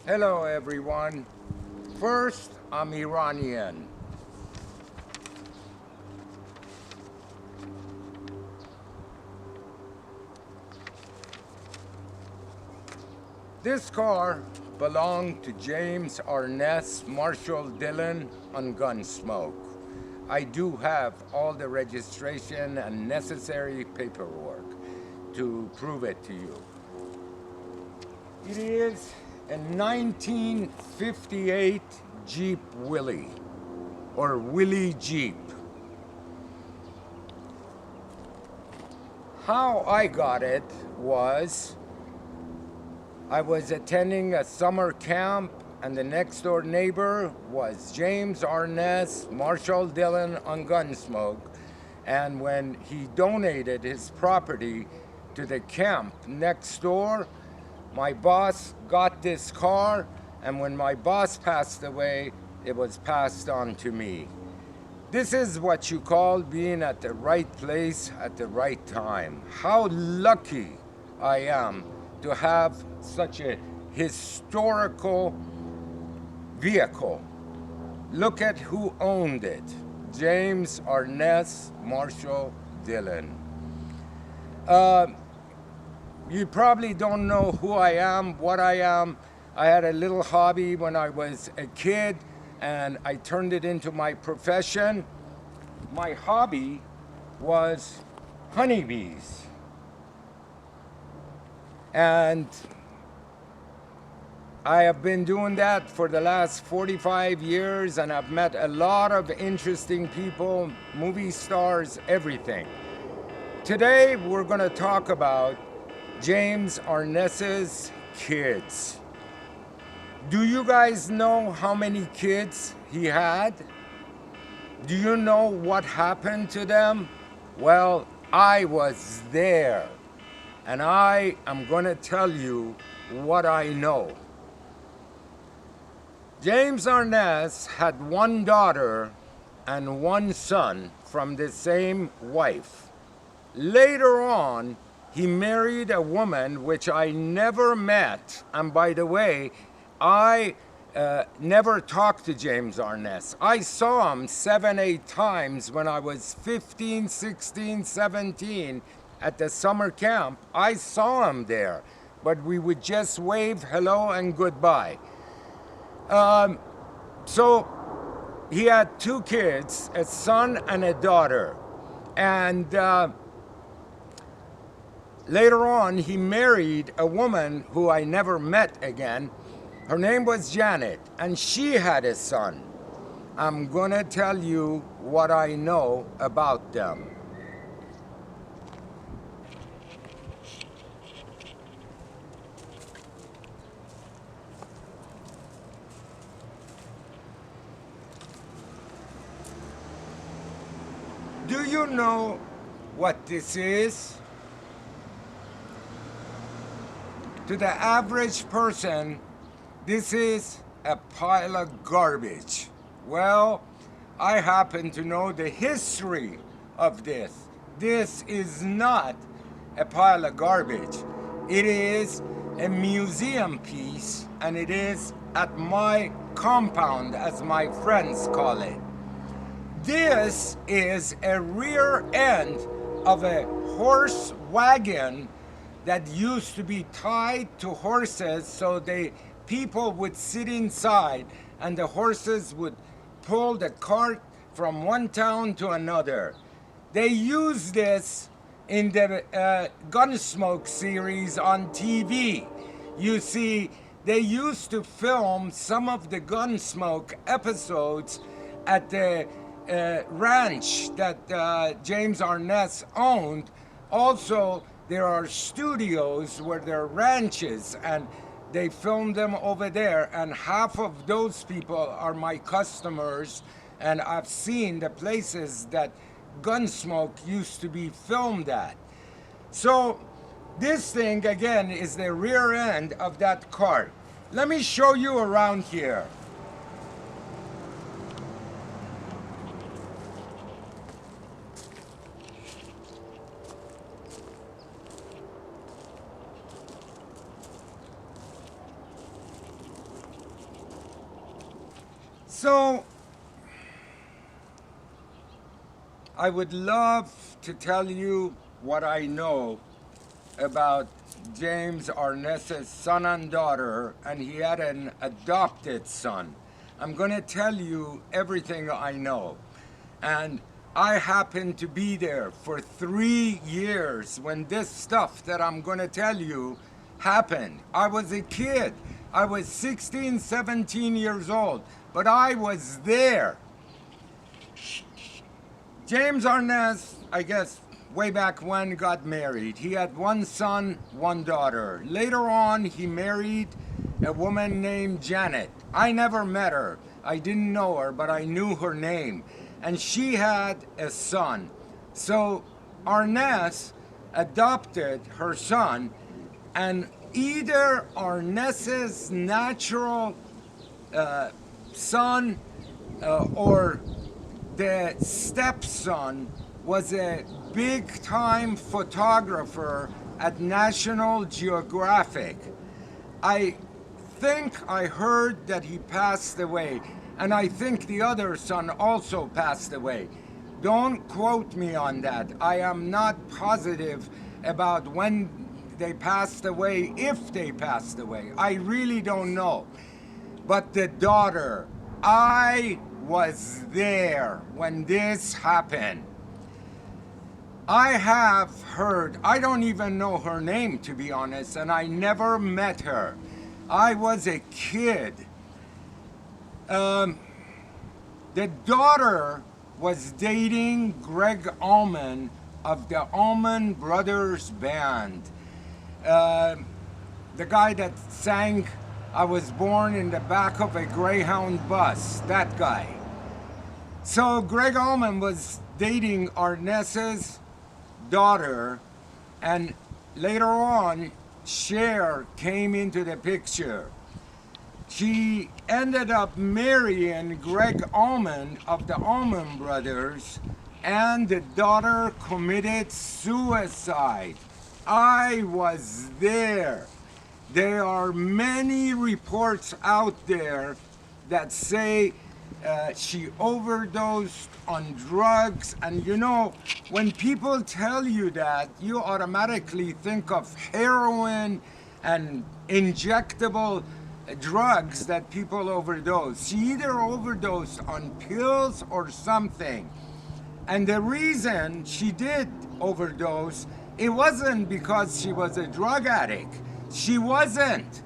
Hello everyone. First, I'm Iranian. This car belonged to James Arness, Marshall Dillon on Gunsmoke. I do have all the registration and necessary paperwork to prove it to you. It is a 1958 Jeep Willy, or Willy Jeep. How I got it was, I was attending a summer camp and the next door neighbor was James Arness, Marshall Dillon on Gunsmoke. And when he donated his property to the camp next door, my boss got this car, and when my boss passed away, it was passed on to me. This is what you call being at the right place at the right time. How lucky I am to have such a historical vehicle. Look at who owned it. James Arness, Marshall Dillon. You probably don't know who I am, what I am. I had a little hobby when I was a kid, and I turned it into my profession. My hobby was honeybees. And I have been doing that for the last 45 years, and I've met a lot of interesting people, movie stars, everything. Today, we're going to talk about James Arness's kids. Do you guys know how many kids he had? Do you know what happened to them? Well, I was there, and I am going to tell you what I know. James Arness had one daughter and one son from the same wife. Later on, he married a woman which I never met. And by the way, I never talked to James Arness. I saw him 7, 8 times when I was 15, 16, 17 at the summer camp. I saw him there, but we would just wave hello and goodbye. So he had 2 kids, a son and a daughter. And later on, he married a woman who I never met again. Her name was Janet, and she had a son. I'm gonna tell you what I know about them. Do you know what this is? To the average person, this is a pile of garbage. Well, I happen to know the history of this. This is not a pile of garbage. It is a museum piece, and it is at my compound, as my friends call it. This is a rear end of a horse wagon that used to be tied to horses, so people would sit inside and the horses would pull the cart from one town to another. They used this in the Gunsmoke series on TV. You see, they used to film some of the Gunsmoke episodes at the ranch that James Arness owned. Also, there are studios where there are ranches, and they film them over there, and half of those people are my customers, and I've seen the places that Gunsmoke used to be filmed at. So this thing, again, is the rear end of that cart. Let me show you around here. So, I would love to tell you what I know about James Arness's son and daughter, and he had an adopted son. I'm going to tell you everything I know. And I happened to be there for 3 years when this stuff that I'm going to tell you happened. I was a kid. I was 16, 17 years old, but I was there. James Arness, I guess, way back when, got married. He had one son, one daughter. Later on, he married a woman named Janet. I never met her. I didn't know her, but I knew her name. And she had a son. So Arness adopted her son, and either Arness's natural son or the stepson was a big-time photographer at National Geographic. I think I heard that he passed away, and I think the other son also passed away. Don't quote me on that. I am not positive about when they passed away, if they passed away. I really don't know. But the daughter, I was there when this happened. I have heard, I don't even know her name, to be honest, and I never met her. I was a kid. The daughter was dating Greg Allman of the Allman Brothers Band. The guy that sang "I Was Born in the Back of a Greyhound Bus," that guy. So Greg Allman was dating Arness's daughter, and later on, Cher came into the picture. She ended up marrying Greg Allman of the Allman Brothers, and the daughter committed suicide. I was there. There are many reports out there that say she overdosed on drugs. And you know, when people tell you that, you automatically think of heroin and injectable drugs that people overdose. She either overdosed on pills or something. And the reason she did overdose, it wasn't because she was a drug addict. She wasn't.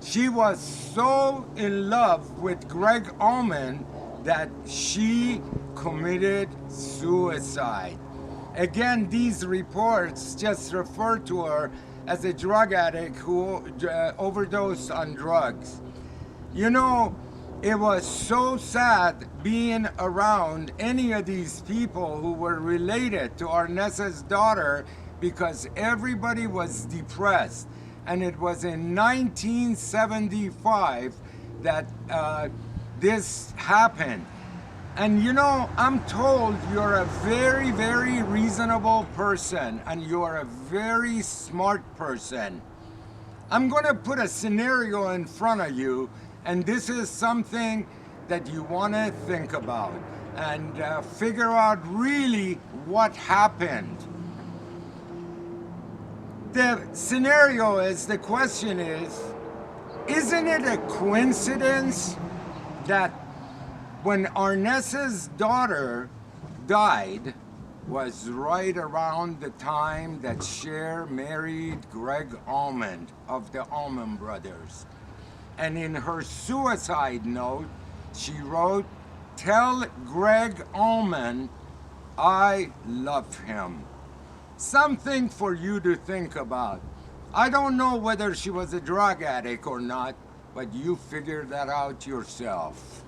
She was so in love with Greg Allman that she committed suicide. Again, these reports just refer to her as a drug addict who overdosed on drugs. You know, it was so sad being around any of these people who were related to Arness's daughter, because everybody was depressed. And it was in 1975 that this happened. And you know, I'm told you're a very, very reasonable person, and you're a very smart person. I'm gonna put a scenario in front of you, and this is something that you wanna think about and figure out really what happened. The scenario is, the question is, isn't it a coincidence that when Arness's daughter died was right around the time that Cher married Greg Allman of the Allman Brothers? And in her suicide note, she wrote, "Tell Greg Allman I love him." Something for you to think about. I don't know whether she was a drug addict or not, but you figure that out yourself.